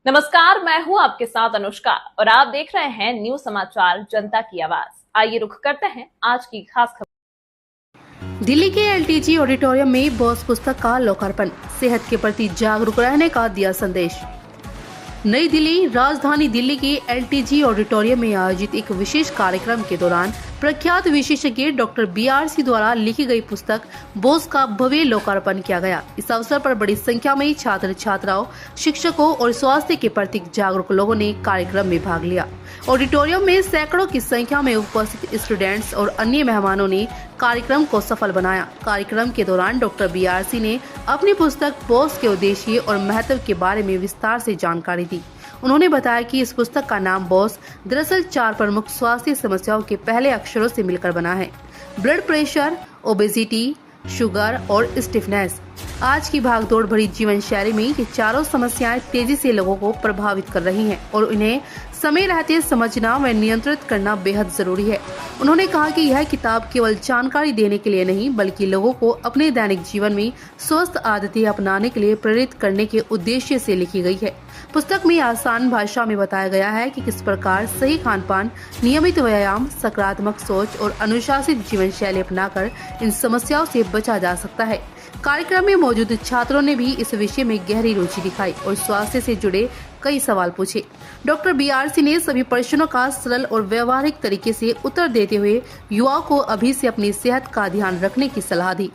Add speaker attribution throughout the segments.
Speaker 1: नमस्कार, मैं हूं आपके साथ अनुष्का और आप देख रहे हैं न्यूज समाचार जनता की आवाज। आइए रुख करते हैं आज की खास खबर।
Speaker 2: दिल्ली के एलटीजी ऑडिटोरियम में बॉस पुस्तक का लोकार्पण, सेहत के प्रति जागरूक रहने का दिया संदेश। नई दिल्ली, राजधानी दिल्ली के एलटीजी ऑडिटोरियम में आयोजित एक विशेष कार्यक्रम के दौरान प्रख्यात विशेषज्ञ डॉक्टर बीआरसी द्वारा लिखी गई पुस्तक बॉस का भव्य लोकार्पण किया गया। इस अवसर पर बड़ी संख्या में छात्र छात्राओं, शिक्षकों और स्वास्थ्य के प्रति जागरूक लोगों ने कार्यक्रम में भाग लिया। ऑडिटोरियम में सैकड़ों की संख्या में उपस्थित स्टूडेंट्स और अन्य मेहमानों ने कार्यक्रम को सफल बनाया। कार्यक्रम के दौरान डॉक्टर बीआरसी ने अपनी पुस्तक बॉस के उद्देश्य और महत्व के बारे में विस्तार से जानकारी दी। उन्होंने बताया कि इस पुस्तक का नाम बॉस दरअसल 4 प्रमुख स्वास्थ्य समस्याओं के पहले अक्षरों से मिलकर बना है: ब्लड प्रेशर, ओबेसिटी, शुगर और स्टिफनेस। आज की भागदौड़ भरी जीवन शैली में ये चारों समस्याएं तेजी से लोगों को प्रभावित कर रही हैं और इन्हें समय रहते समझना व नियंत्रित करना बेहद जरूरी है। उन्होंने कहा कि यह किताब केवल जानकारी देने के लिए नहीं, बल्कि लोगों को अपने दैनिक जीवन में स्वस्थ आदतें अपनाने के लिए प्रेरित करने के उद्देश्य से लिखी गई है। पुस्तक में आसान भाषा में बताया गया है कि किस प्रकार सही खान-पान, नियमित व्यायाम, सकारात्मक सोच और अनुशासित जीवन शैली अपनाकर इन समस्याओं से बचा जा सकता है। कार्यक्रम में मौजूद छात्रों ने भी इस विषय में गहरी रुचि दिखाई और स्वास्थ्य से जुड़े कई सवाल पूछे। डॉक्टर बीआरसी ने सभी प्रश्नों का सरल और व्यवहारिक तरीके से उत्तर देते हुए युवाओं को अभी से अपनी सेहत का ध्यान रखने की सलाह दी।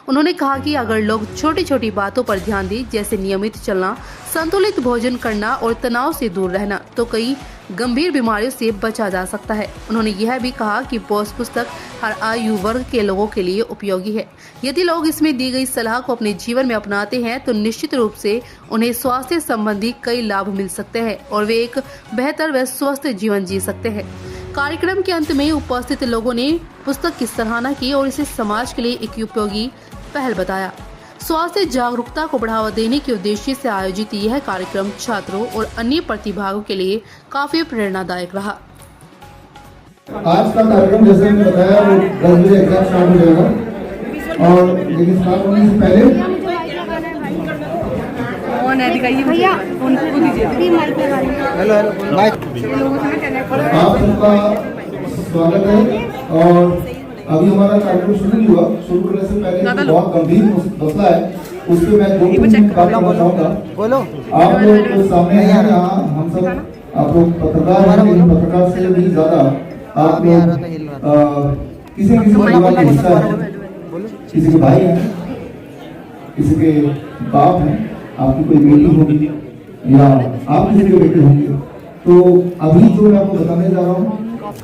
Speaker 2: उन्होंने कहा कि अगर लोग छोटी छोटी बातों पर ध्यान दें, जैसे नियमित चलना, संतुलित भोजन करना और तनाव से दूर रहना, तो कई गंभीर बीमारियों से बचा जा सकता है। उन्होंने यह भी कहा कि बॉस पुस्तक हर आयु वर्ग के लोगों के लिए उपयोगी है। यदि लोग इसमें दी गई सलाह को अपने जीवन में अपनाते हैं तो निश्चित रूप से उन्हें स्वास्थ्य संबंधी कई लाभ मिल सकते हैं और वे एक बेहतर व स्वस्थ जीवन जी सकते हैं। कार्यक्रम के अंत में उपस्थित लोगों ने पुस्तक की सराहना की और इसे समाज के लिए एक उपयोगी पहल बताया। स्वास्थ्य जागरूकता को बढ़ावा देने के उद्देश्य से आयोजित यह कार्यक्रम छात्रों और अन्य प्रतिभागियों के लिए काफी प्रेरणादायक रहा।
Speaker 3: आज का कार्यक्रम जैसे मैंने बताया वो 10 बजे एग्जाम स्टार्ट हो जाएगा और लेकिन स्टार्ट होने से पहले
Speaker 2: भैया उनको दीजिए।
Speaker 3: हेलो आप सबका स्वागत है। और अभी हमारा कार्यक्रम शुरू नहीं हुआ। शुरू करने से पहले बहुत गंभीर मसला है, उस पर मैं 2 मिनट बात करना चाहूँगा। आप लोग जो सामने हैं यहाँ, हम सब आप लोग पत्रकार हैं, लेकिन पत्रकार से भी ज्यादा आप लोग किसी न किसी परिवार का हिस्सा है। किसी के भाई हैं, किसी के बाप हैं, आपकी कोई बेटी होगी या आप किसी के बेटे होंगे। तो अभी जो मैं आपको बताने जा रहा हूँ,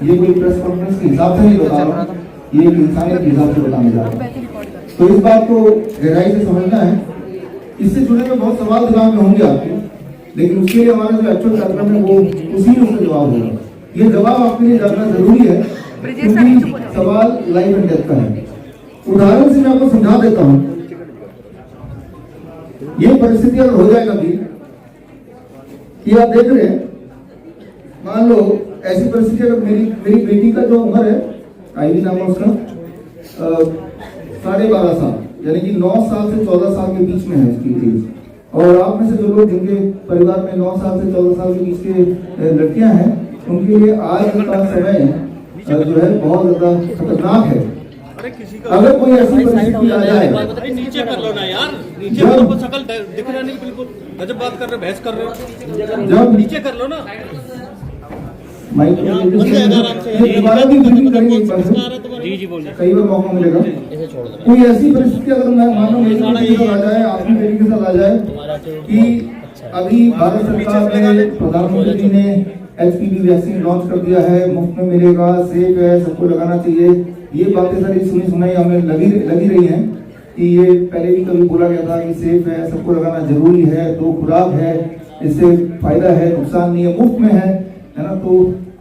Speaker 3: ये कोई प्रेस कॉन्फ्रेंस के हिसाब से नहीं बता रहा हूँ, ये एक इंसानियत के हिसाब से बताने जा रहा हूँ। तो इस बात को गहराई से समझना है। इससे जुड़े हुए बहुत सवाल दिमाग में होंगे आपके, लेकिन उसके लिए हमारा जो एक्चुअल कार्यक्रम है वो उसी में उसका जवाब होगा। ये जवाब आपके लिए जानना जरूरी है क्योंकि सवाल लाइफ एंड डेथ का है। उदाहरण से मैं आपको समझा देता हूँ। ये परिस्थिति अगर हो जाए कभी, ये आप देख रहे हैं, मान लो ऐसी परिस्थिति अगर मेरी बेटी का जो उम्र है, आईवी नाम है उसका, 12.5 साल, यानी कि 9 साल से 14 साल के बीच में है इसकी एज। और आप में से जो लोग जिनके परिवार में 9 साल से 14 साल के बीच के लड़कियां हैं, उनके लिए आज का समय जो है बहुत ज्यादा खतरनाक है। अगर कोई ऐसी परिस्थिति आ जाए,
Speaker 4: नीचे कर लो ना यार, नीचे तो शकल दिख रहा नहीं, बिल्कुल गजब बात कर रहे हो, बहस कर रहे हो, जब नीचे कर लो ना।
Speaker 3: कई बार मौका मिलेगा। कोई ऐसी परिस्थिति अगर मैं मानो मेरी बेटी के साथ आ जाए, आपकी बेटी के साथ आ जाए कि अभी भारत सरकार ने, प्रधानमंत्री ने HPV वैक्सीन लॉन्च कर दिया है, मुफ्त में मिलेगा, सेफ है, सबको लगाना चाहिए। ये बातें सारी सुनी सुनाई हमें लगी रही हैं कि ये पहले भी कभी बोला गया था कि सेफ है, सबको लगाना जरूरी है, 2 खुराक है, इससे फायदा है, नुकसान नहीं है, मुफ्त में है ना। तो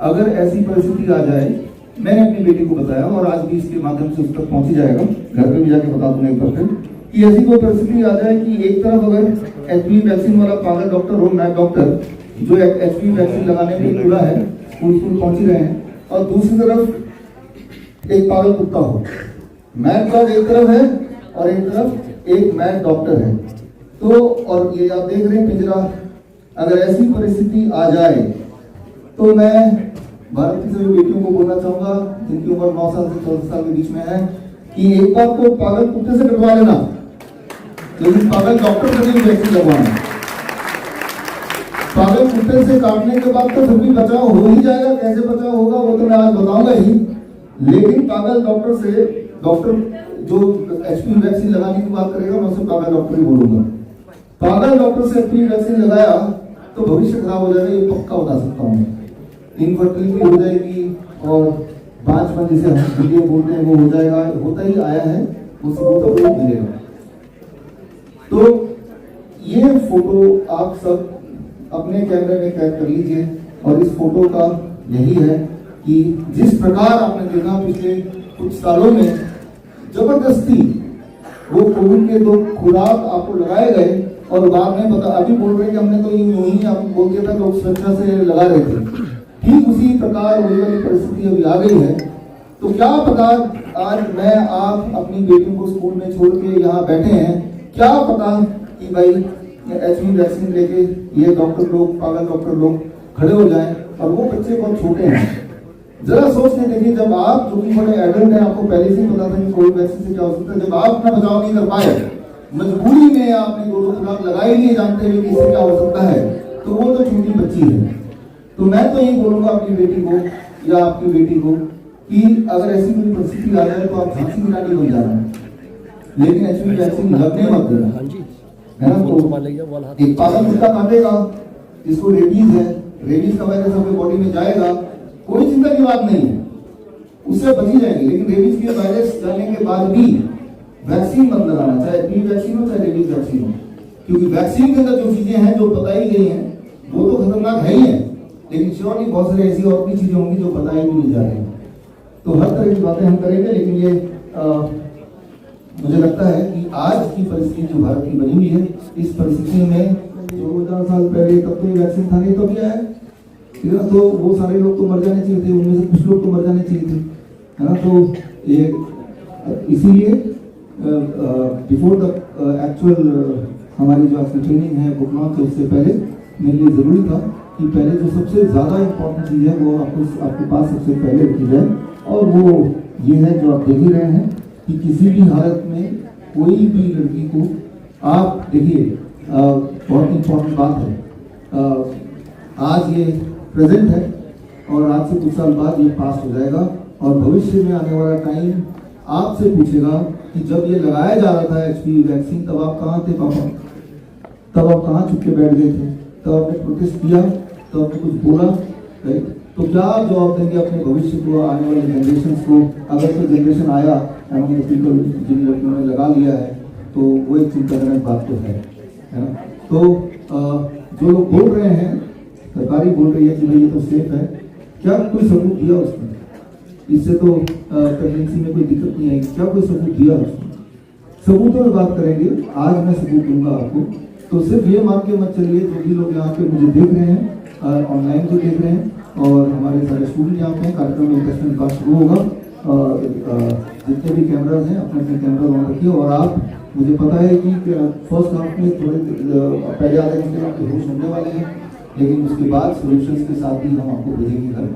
Speaker 3: अगर ऐसी परिस्थिति आ जाए, मैंने अपनी बेटी को बताया और आज भी इसके माध्यम से उस तक पहुंची जाएगा, घर पे भी जाके बता दूंगा एक बार कि ऐसी कोई परिस्थिति आ जाए कि एक तरफ अगर HPV वैक्सीन वाला पागल डॉक्टर हो, मैं डॉक्टर जो HPV वैक्सीन लगाने में खुला है, वो स्कूल पहुंच ही रहे हैं, और दूसरी तरफ एक पागल कुत्ता हो। मैड डॉग एक तरफ है और एक तरफ एक मैड डॉक्टर है। तो और ये आप देख रहे हैं पिंजरा अगर ऐसी परिस्थिति आ जाए तो मैं भारत की सभी बेटियों को बोलना चाहूंगा जिनकी उम्र 9 साल से 14 साल के बीच में है कि एक बार तो पागल कुत्ते से कटवा लेना, लेकिन पागल डॉक्टर से नहीं वैक्सीन लगवाना। पागल कुत्ते से काटने के बाद तो फिर भी बचाव हो ही जाएगा, कैसे बचाव होगा वो तो मैं आज बताऊंगा ही, लेकिन पागल डॉक्टर से, डॉक्टर जो एचपीवी वैक्सीन लगाने की बात करेगा मैं उसे पागल डॉक्टर ही बोलूंगा। पागल डॉक्टर से एचपीवी वैक्सीन लगाया तो भविष्य खराब हो जाएगा, ये पक्का बता सकता हूँ। इनफर्टिलिटी हो जाएगी और बांझपन जिसे हम वीडियो बोलते हैं वो हो जाएगा, होता ही आया है, वो सबूत तो मिलेगा। तो ये फोटो आप सब अपने कैमरे में कैद कर लीजिए और इस फोटो का यही है कि जिस प्रकार आपने देखा पिछले कुछ सालों में जबरदस्ती वो कोविड के 2 खुराक आपको लगाए गए और बाद में पता अभी बोल रहे कि हमने तो यूं ही आपको बोल दिया था, लोग स्वेच्छा से लगा रहे थे। ठीक उसी प्रकार वही वाली परिस्थिति अभी आ गई है। तो क्या पता आज मैं आप अपनी बेटियों को स्कूल में छोड़ के यहाँ बैठे हैं, क्या पता कि भाई एचपीवी वैक्सीन लेके ये डॉक्टर लोग, पागल डॉक्टर लोग खड़े हो जाएं और वो बच्चे बहुत छोटे हैं। जरा सोच के देखिए, जब आप जो कि बड़े एडल्ट हैं, आपको पहले से ही पता था कि कोविड वैक्सीन से क्या हो सकता है, जब आप अपना बचाव नहीं कर पाए, मजबूरी में आपने 2 खुराक लगाई नहीं जानते हुए कि इससे क्या हो सकता है, तो वो तो छोटी बच्ची है। तो मैं तो यही बोलूंगा अपनी बेटी को या आपकी बेटी को कि अगर ऐसी कोई परिस्थिति आ जाए तो आप झांसी की रानी बन जाना, लेकिन एचपीवी वैक्सीन लगने मत देना, है ना। तो एक पागल कुत्ता काटेगा जिसको रेबीज है, रेबीज का वायरस आपके बॉडी में जाएगा, कोई चिंता की बात नहीं है, उससे बची जाएंगे। लेकिन रेबीज के वायरस जाने के बाद भी वैक्सीन मत लगाना, चाहे एचपीवी वैक्सीन हो चाहे रेबीज वैक्सीन हो, क्योंकि वैक्सीन के अंदर जो चीजें हैं जो बताई गई हैं वो तो खतरनाक है ही है, लेकिन श्योरली बहुत सारी ऐसी और भी चीजें होंगी जो बताई भी नहीं जा रही। तो हर तरह की बातें हम करेंगे, लेकिन ये मुझे लगता है कि आज की परिस्थिति जो भारत की बनी हुई है, इस परिस्थिति में 14 साल पहले तब तो ये वैक्सीन था नहीं, तभी आया, ठीक है ना। तो वो सारे लोग तो मर जाने चाहिए थे, उनमें से कुछ लोग तो मर जाने चाहिए थे, है ना। तो ये इसीलिए बिफोर द एक्चुअल हमारी जो आपकी ट्रेनिंग है बुक लॉन्च है, उससे पहले मेरे लिए जरूरी था कि पहले जो सबसे ज्यादा इम्पोर्टेंट चीज है वो आपके पास सबसे पहले रखी जाए, और वो ये है जो आप देख ही रहे हैं कि किसी भी हालत में कोई भी लड़की को आप देखिए, बहुत इम्पोर्टेंट बात है, आज ये प्रेजेंट है और आज से कुछ साल बाद ये पास्ट हो जाएगा, और भविष्य में आने वाला टाइम आपसे पूछेगा कि जब ये लगाया जा रहा था एचपीवी वैक्सीन, तब आप कहाँ थे पापा, तब आप कहाँ छुप के बैठ गए थे, तब आपने प्रोटेस्ट किया, तब आपने कुछ बोला, राइट। तो क्या आप जवाब देंगे अपने भविष्य को, आने वाले जनरेशन को, अगर कोई जनरेशन आया एमंग द पीपल जिन लड़कियों ने लगा लिया है, तो वो एक चिंताजनक बात तो है ना। तो जो लोग बोल रहे हैं, सरकारी बोल रही है कि भाई ये तो सेफ है, क्या कोई सबूत दिया उसने, इससे तो प्रेगनेंसी में कोई दिक्कत नहीं आएगी, क्या कोई सबूत दिया उसने? सबूतों में बात करेंगे, आज मैं सबूत दूंगा आपको। तो सिर्फ ये मान के मत चलिए, जो भी लोग यहाँ पे मुझे देख रहे हैं, ऑनलाइन जो देख रहे हैं, और हमारे सारे स्टूडेंट यहाँ पे हैं, कार्यक्रम में इंटरेस्टिंग क्लास शुरू होगा, जितने भी कैमराज हैं अपने अपने कैमरा ऑन रखिए। और आप, मुझे पता है कि फर्स्ट हाफ में थोड़े पहले आधे घंटे आपके होश होने वाले हैं, लेकिन उसके बाद सोल्यूशंस के साथ ही हम आपको भेजेंगे घर।